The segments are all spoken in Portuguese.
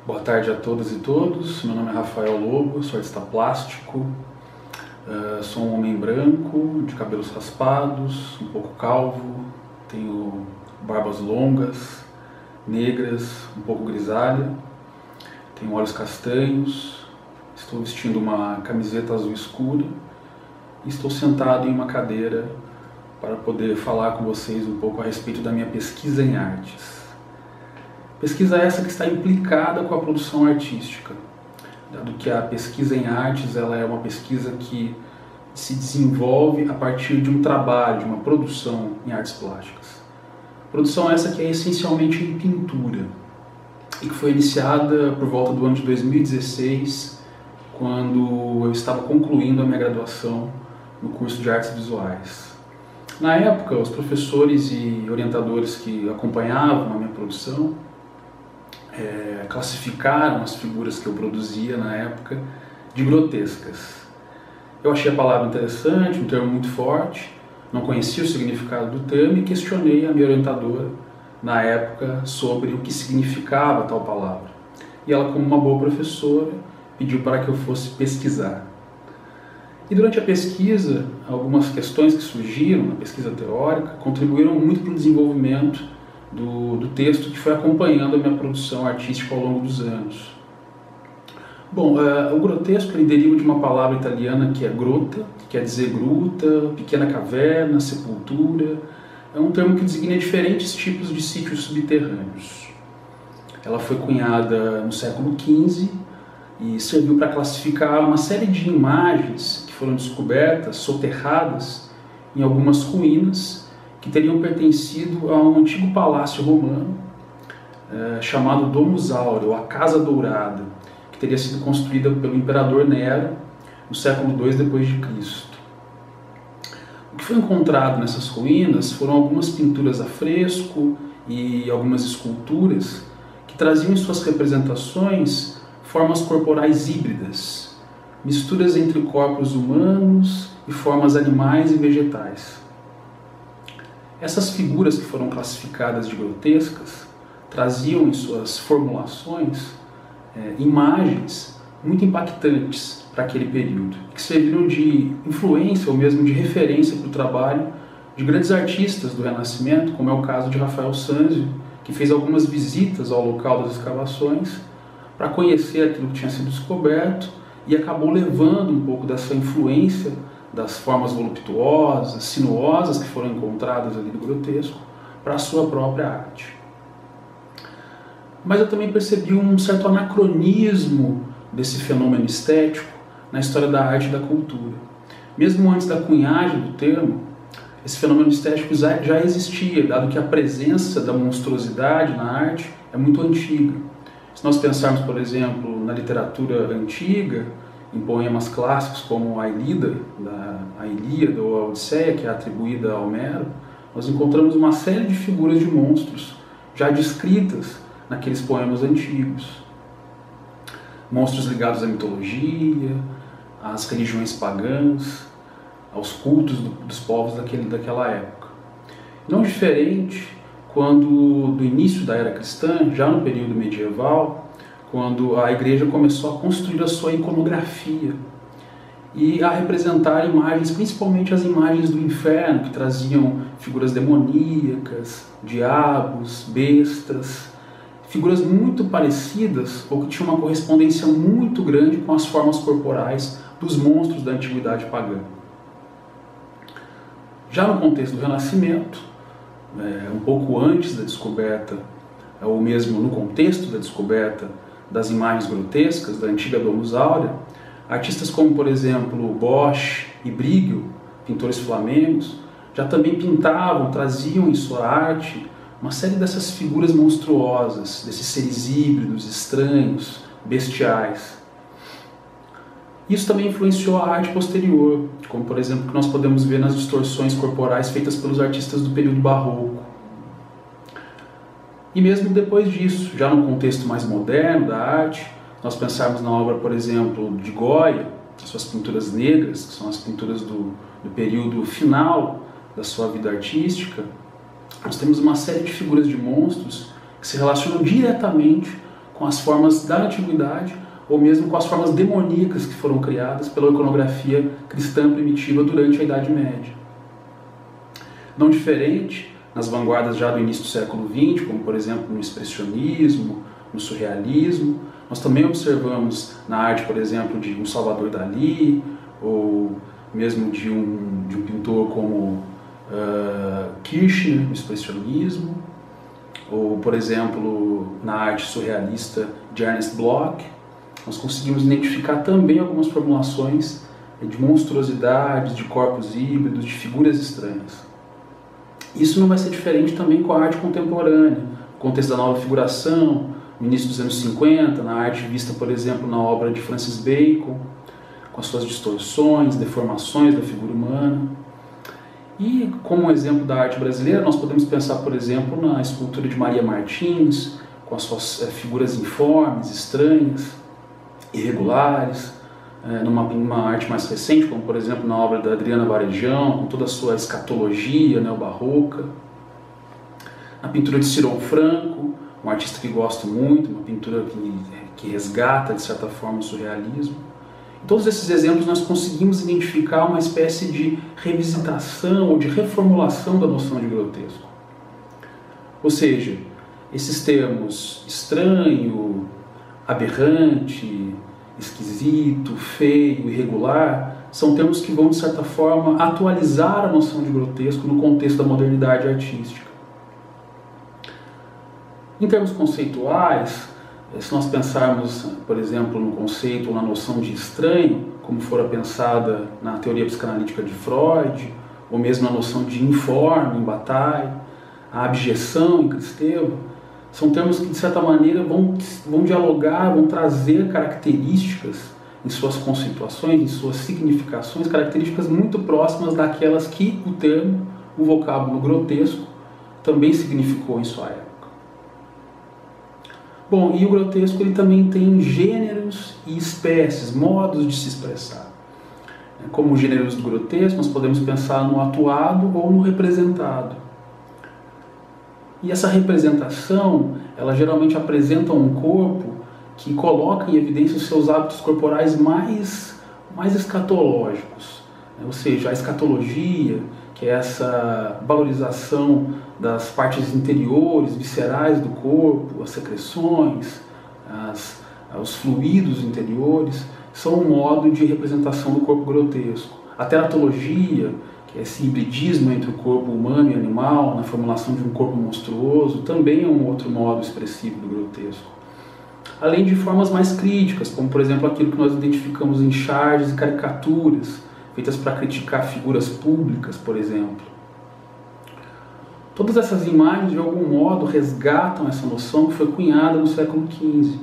Boa tarde a todas e todos, meu nome é Rafael Lobo, sou artista plástico, sou um homem branco, de cabelos raspados, um pouco calvo, tenho barbas longas, negras, um pouco grisalha, tenho olhos castanhos, estou vestindo uma camiseta azul escura e estou sentado em uma cadeira para poder falar com vocês um pouco a respeito da minha pesquisa em artes. Pesquisa essa que está implicada com a produção artística, dado que a pesquisa em artes ela é uma pesquisa que se desenvolve a partir de um trabalho, de uma produção em artes plásticas. Produção essa que é essencialmente em pintura e que foi iniciada por volta do ano de 2016, quando eu estava concluindo a minha graduação no curso de artes visuais. Na época, os professores e orientadores que acompanhavam a minha produção classificaram as figuras que eu produzia na época de grotescas. Eu achei a palavra interessante, um termo muito forte, não conhecia o significado do termo e questionei a minha orientadora na época sobre o que significava tal palavra. E ela, como uma boa professora, pediu para que eu fosse pesquisar. E durante a pesquisa, algumas questões que surgiram na pesquisa teórica contribuíram muito para o desenvolvimento do texto que foi acompanhando a minha produção artística ao longo dos anos. Bom, o grotesco ele deriva de uma palavra italiana que é grota, que quer dizer gruta, pequena caverna, sepultura. É um termo que designa diferentes tipos de sítios subterrâneos. Ela foi cunhada no século XV e serviu para classificar uma série de imagens que foram descobertas, soterradas em algumas ruínas que teriam pertencido a um antigo palácio romano chamado Domus Aurea, ou a Casa Dourada, que teria sido construída pelo imperador Nero no século II d.C. O que foi encontrado nessas ruínas foram algumas pinturas a fresco e algumas esculturas que traziam em suas representações formas corporais híbridas, misturas entre corpos humanos e formas animais e vegetais. Essas figuras que foram classificadas de grotescas traziam em suas formulações imagens muito impactantes para aquele período, que serviram de influência ou mesmo de referência para o trabalho de grandes artistas do Renascimento, como é o caso de Rafael Sanzio, que fez algumas visitas ao local das escavações para conhecer aquilo que tinha sido descoberto e acabou levando um pouco dessa influência das formas voluptuosas, sinuosas que foram encontradas ali do grotesco para a sua própria arte. Mas eu também percebi um certo anacronismo desse fenômeno estético na história da arte e da cultura. Mesmo antes da cunhagem do termo, esse fenômeno estético já existia, dado que a presença da monstruosidade na arte é muito antiga. Se nós pensarmos, por exemplo, na literatura antiga, em poemas clássicos como a Ilíada ou a Odisseia, que é atribuída a Homero, nós encontramos uma série de figuras de monstros já descritas naqueles poemas antigos. Monstros ligados à mitologia, às religiões pagãs, aos cultos dos povos daquela época. Não diferente quando, do início da era cristã, já no período medieval, quando a igreja começou a construir a sua iconografia e a representar imagens, principalmente as imagens do inferno, que traziam figuras demoníacas, diabos, bestas, figuras muito parecidas ou que tinham uma correspondência muito grande com as formas corporais dos monstros da antiguidade pagã. Já no contexto do Renascimento, um pouco antes da descoberta, ou mesmo no contexto da descoberta das imagens grotescas da antiga Domus Aurea, artistas como, por exemplo, Bosch e Bruegel, pintores flamengos, já também pintavam, traziam em sua arte uma série dessas figuras monstruosas, desses seres híbridos, estranhos, bestiais. Isso também influenciou a arte posterior, como, por exemplo, que nós podemos ver nas distorções corporais feitas pelos artistas do período barroco. E mesmo depois disso, já no contexto mais moderno da arte, nós pensarmos na obra, por exemplo, de Goya, as suas pinturas negras, que são as pinturas do período final da sua vida artística, nós temos uma série de figuras de monstros que se relacionam diretamente com as formas da antiguidade ou mesmo com as formas demoníacas que foram criadas pela iconografia cristã primitiva durante a Idade Média. Não diferente, nas vanguardas já do início do século XX, como por exemplo no expressionismo, no surrealismo, nós também observamos na arte, por exemplo, de um Salvador Dalí, ou mesmo de um pintor como Kirchner, no expressionismo, ou, por exemplo, na arte surrealista de Ernest Bloch, nós conseguimos identificar também algumas formulações de monstruosidades, de corpos híbridos, de figuras estranhas. Isso não vai ser diferente também com a arte contemporânea, no contexto da nova figuração, no início dos anos 50, na arte vista, por exemplo, na obra de Francis Bacon, com as suas distorções, deformações da figura humana. E como exemplo da arte brasileira, nós podemos pensar, por exemplo, na escultura de Maria Martins, com as suas figuras informes, estranhas, irregulares, numa arte mais recente, como por exemplo na obra da Adriana Varejão, com toda a sua escatologia neobarroca. Na pintura de Cyril Franco, um artista que gosto muito, uma pintura que resgata, de certa forma, o surrealismo. Em todos esses exemplos nós conseguimos identificar uma espécie de revisitação ou de reformulação da noção de grotesco. Ou seja, esses termos estranho, aberrante, esquisito, feio, irregular, são termos que vão, de certa forma, atualizar a noção de grotesco no contexto da modernidade artística. Em termos conceituais, se nós pensarmos, por exemplo, no conceito ou na noção de estranho, como fora pensada na teoria psicanalítica de Freud, ou mesmo na noção de informe em Bataille, a abjeção em Kristeva, são termos que, de certa maneira, vão dialogar, vão trazer características em suas conceituações, em suas significações, características muito próximas daquelas que o termo, o vocábulo grotesco, também significou em sua época. Bom, e o grotesco ele também tem gêneros e espécies, modos de se expressar. Como gêneros do grotesco, nós podemos pensar no atuado ou no representado. E essa representação, ela geralmente apresenta um corpo que coloca em evidência os seus hábitos corporais mais escatológicos. Ou seja, a escatologia, que é essa valorização das partes interiores, viscerais do corpo, as secreções, os fluidos interiores, são um modo de representação do corpo grotesco. A teratologia, que é esse hibridismo entre o corpo humano e animal, na formulação de um corpo monstruoso, também é um outro modo expressivo do grotesco. Além de formas mais críticas, como por exemplo aquilo que nós identificamos em charges e caricaturas, feitas para criticar figuras públicas, por exemplo. Todas essas imagens, de algum modo, resgatam essa noção que foi cunhada no século XV.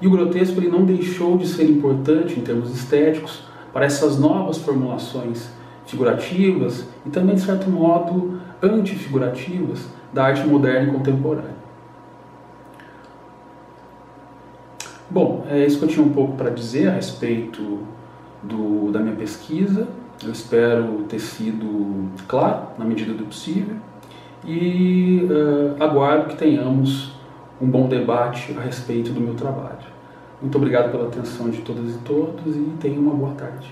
E o grotesco ele não deixou de ser importante em termos estéticos para essas novas formulações figurativas e também, de certo modo, antifigurativas da arte moderna e contemporânea. Bom, é isso que eu tinha um pouco para dizer a respeito da minha pesquisa. Eu espero ter sido claro na medida do possível e aguardo que tenhamos um bom debate a respeito do meu trabalho. Muito obrigado pela atenção de todas e todos e tenham uma boa tarde.